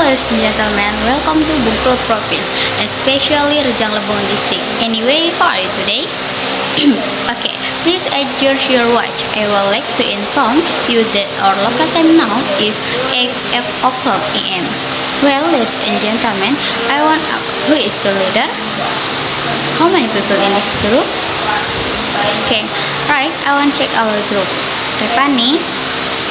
ladies and gentlemen, welcome to Bengkulu Province, especially Rejang Lebong District. Anyway, how are you today? Okay, please adjust your watch. I would like to inform you that our local time now is 8 o'clock AM. Well, ladies and gentlemen, I want to ask who is the leader? How many people in this group? Okay, right, I want to check our group. Repani?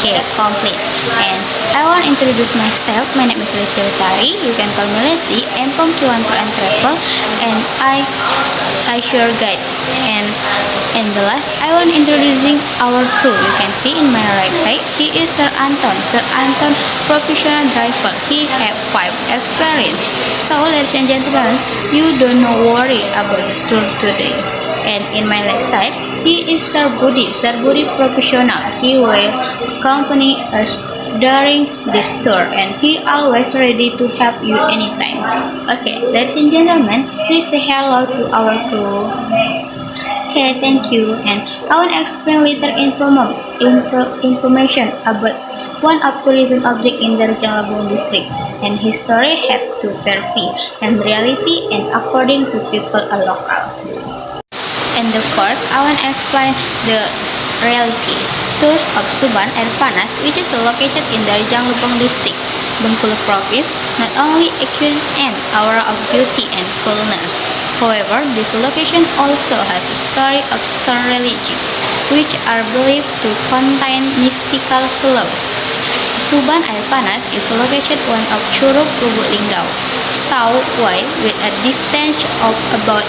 Okay, complete. And I want to introduce myself. My name is Lesti Utari. You can call me Lesti. I'm from Q1 Tour and Travel, and I share guide. And the last, I want introducing our crew. You can see in my right side, he is Sir Anton. Sir Anton, professional driver. He have 5 experience. So, ladies and gentlemen, you don't worry about the tour today. And in my left side, he is Sir Budi. Sir Budi professional. He will accompany us during this tour, and he always ready to help you anytime. Okay, ladies and gentlemen, please say hello to our crew. Okay, thank you. And I want to explain later information about one of tourism object in the Rejang Lebong district, and his story have two versions, and reality and according to people are local. And the first, I want to explain the reality. Tours of Suban Air Panas, which is located in the Rejang Lebong district, Bengkulu Province, not only exudes an aura of beauty and coolness. However, this location also has a story of stone religion, which are believed to contain mystical flows. Suban Air Panas is located one of Curug Lubuk Linggau, southwest with a distance of about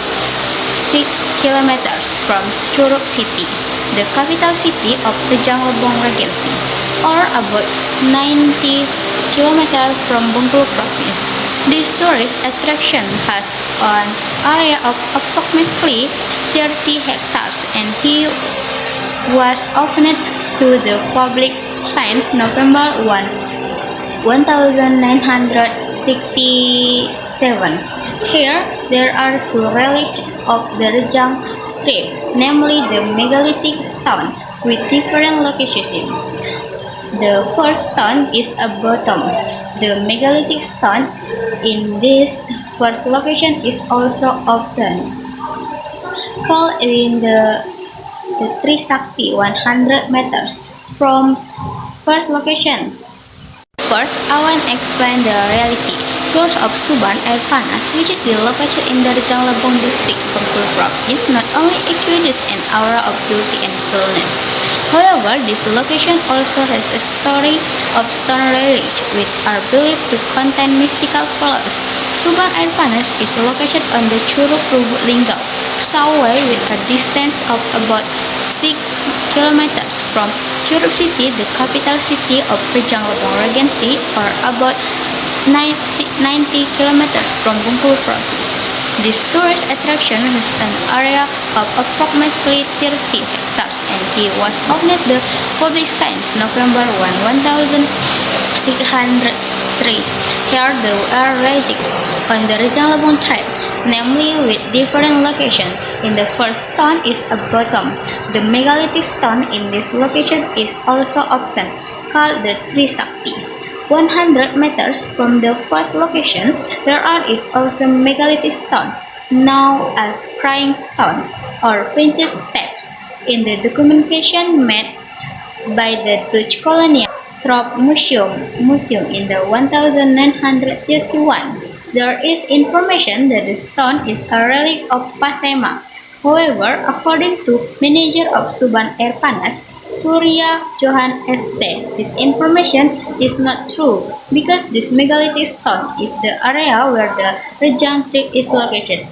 6 kilometers from Curug City, the capital city of Rejang Lebong Regency, or about 90 kilometers from Bengkulu Province. This tourist attraction has an area of approximately 30 hectares, and he was opened to the public since November 1, 1967. Here, there are 2 relics of the Rejang trip, namely the megalithic stone with different locations. The first stone is a bottom. The megalithic stone in this first location is also often called in the Trisakti 100 meters from first location. First, I want to explain the reality. Tours of Suban Air Panas, which is located in the Rejang Lebong district, Bengkulu Province, not only exudes an aura of beauty and coolness. However, this location also has a story of stone relics, which are believed to contain mystical flows. Suban Air Panas is located on the Curug Lubuk Linggau, southwest with a distance of about 6 kilometers from Curug City, the capital city of Rejang Lebong Regency, or about 90 kilometers from Bengkulu Province. This tourist attraction has an area of approximately 30 hectares, and he was opened the public since November 1, 1603. Here, there are relics on the Rejang Lebong trail, namely with different locations. In the first stone is a bottom. The megalithic stone in this location is also often called the Trisakti. 100 meters from the first location, there is also megalithic stone, known as crying stone or princess steps. In the documentation made by the Dutch colonial Trop Museum in the 1931, there is information that the stone is a relic of Pasema. However, according to manager of Suban Air Panas, Surya Johan St., this information is not true because this megalithic stone is the area where the Rejang trip is located.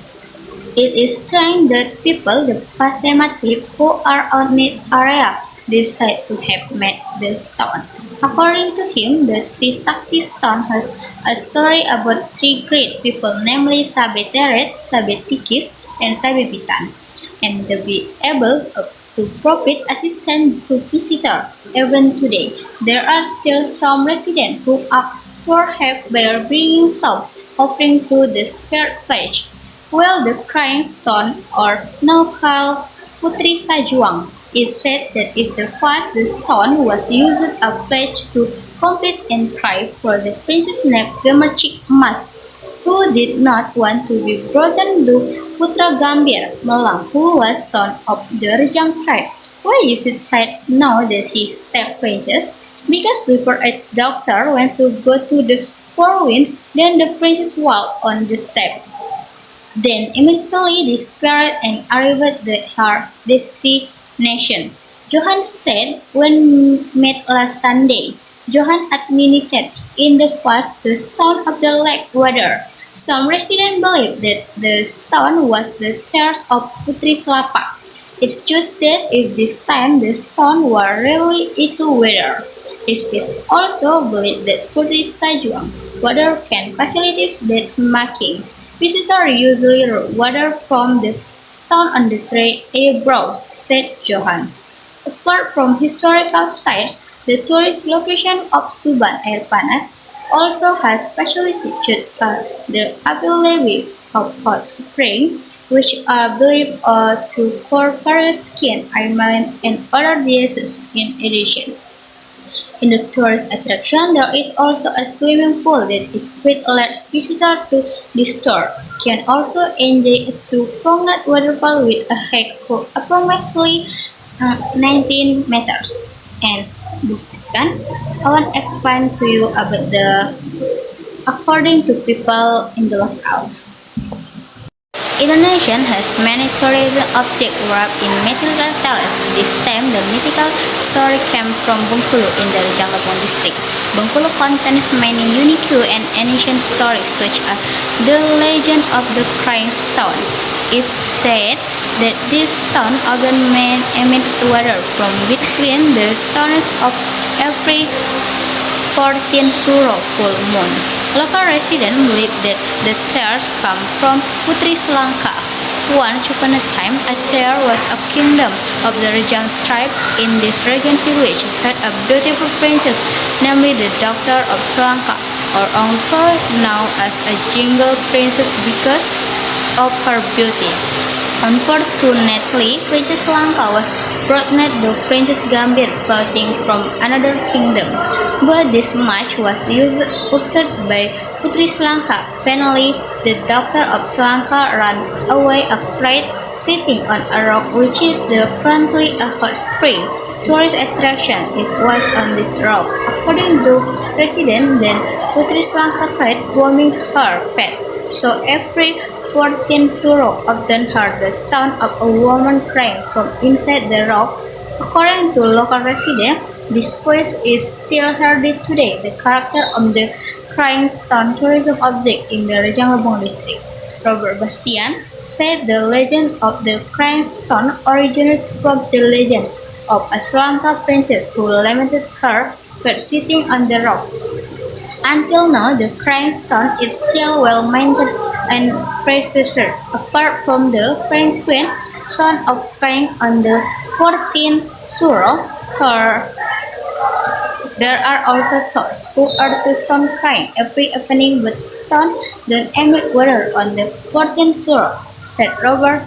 It is strange that people, the Pasema trip, who are on that area, decide to have made the stone. According to him, the Trisakti stone has a story about 3 great people, namely Sabe Teret, Sabe Tikis, and Sabe Bitan, and to be able to provide assistance to visitors. Even today, there are still some residents who ask for help by bringing some offering to the sacred place. While the crying stone, or now called Putri Sajuang, is said that is the first the stone was used as a pledge to complete and cry for the princess named Gemerchik Mas, who did not want to be brought to Putra Gambir Malang, who was son of the Rejang tribe. Why you should say no that he step princess? Because before a doctor went to go to the four winds, then the princess walked on the step. Then immediately despaired and arrived at her destination. Johann said when met last Sunday. Johann admitted in the fast the stone of the lake water. Some residents believe that the stone was the tears of Putri Selapa. It's just that if this time the stone were really issue weather. It is also believed that Putri Sajuang water can facilitate that making. Visitors usually water from the stone on the tree eyebrows, said Johann. Apart from historical sites, the tourist location of Suban Air Panas also has specially featured the availability of hot spring, which are believed to cure various skin, ailments, and other diseases in addition. In the tourist attraction, there is also a swimming pool that is quite allows visitors to this tour. Can also enjoy a two-pronged waterfall with a height of approximately 19 meters. And the second, I want to explain to you about the according to people in the local. Indonesia has many tourism objects wrapped in mythical tales. This time, the mythical story came from Bengkulu in the Jalapong district. Bengkulu contains many unique and ancient stories such as the legend of the crying stone. It said that this stone often emits water from between the stones of every 14th Suro full moon. Local residents believe that the tears come from Putri Selangka. Once upon a time, a there was a kingdom of the Rejang tribe in this regency which had a beautiful princess, namely the daughter of Selangka, or also known as a jingle princess because of her beauty. Unfortunately, Princess Selangka was pregnant to Princess Gambir floating from another kingdom. But this match was upset by Putri Selangka. Finally, the daughter of Selangka ran away afraid, sitting on a rock which is currently a hot spring. Tourist attraction was on this rock. According to residents, then Putri Selangka tried warming her pet. So every 14 Suro often heard the sound of a woman crying from inside the rock. According to local residents, this voice is still heard today. The character of the crying stone tourism object in the Rejang district. Robert Bastian said the legend of the crying stone originates from the legend of a Sri princess who lamented her pet sitting on the rock. Until now, the crying stone is still well maintained and preserved. Apart from the crying queen, son of crying on the 14th Suro, there are also those who are to sound crying every evening but stone don't emit water on the 14th Suro, said Robert.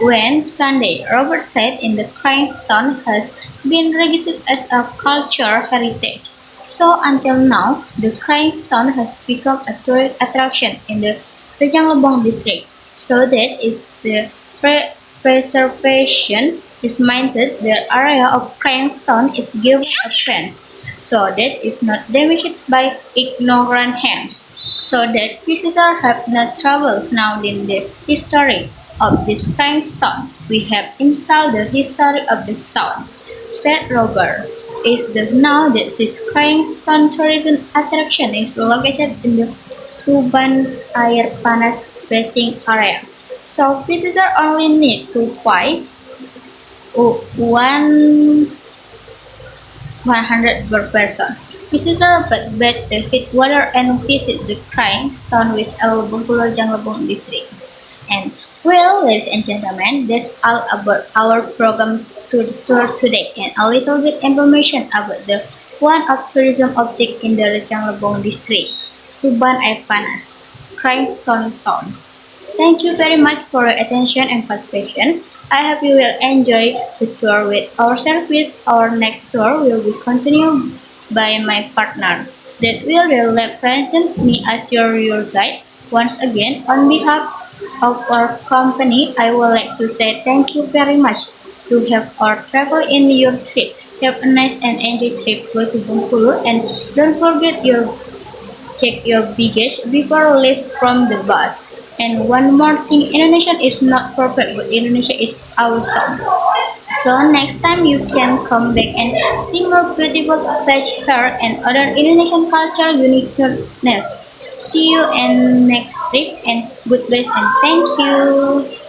When Sunday, Robert said in the crying stone has been registered as a cultural heritage. So until now, the crying stone has become a tourist attraction in the Rejang district. So that is the preservation is maintained. The area of crying stone is given a fence, so that is not damaged by ignorant hands. So that visitors have no trouble now in the history of this crying stone. We have installed the history of the stone, said Robert. Is the now that this crying stone tourism attraction is located in the Suban Air Panas bathing area. So visitors only need to pay 100 per person. Visitors but bathe the heat water and visit the crying stone with our Bengkulu Janglabong district. And well, ladies and gentlemen, that's all about our program tour today and a little bit information about the one of tourism object in the Janglabong district, Suban Air Panas, Crying Stone Towns. Thank you very much for your attention and participation. I hope you will enjoy the tour with our service. Our next tour will be continue by my partner that will represent me as your guide. Once again, on behalf of our company, I would like to say thank you very much to have our travel in your trip. Have a nice and enjoy trip. Go to Bengkulu and don't forget your check your baggage before leave from the bus. And one more thing, Indonesia is not perfect, but Indonesia is awesome. So next time you can come back and see more beautiful village hair and other Indonesian culture uniqueness. See you in next trip and good bless and thank you.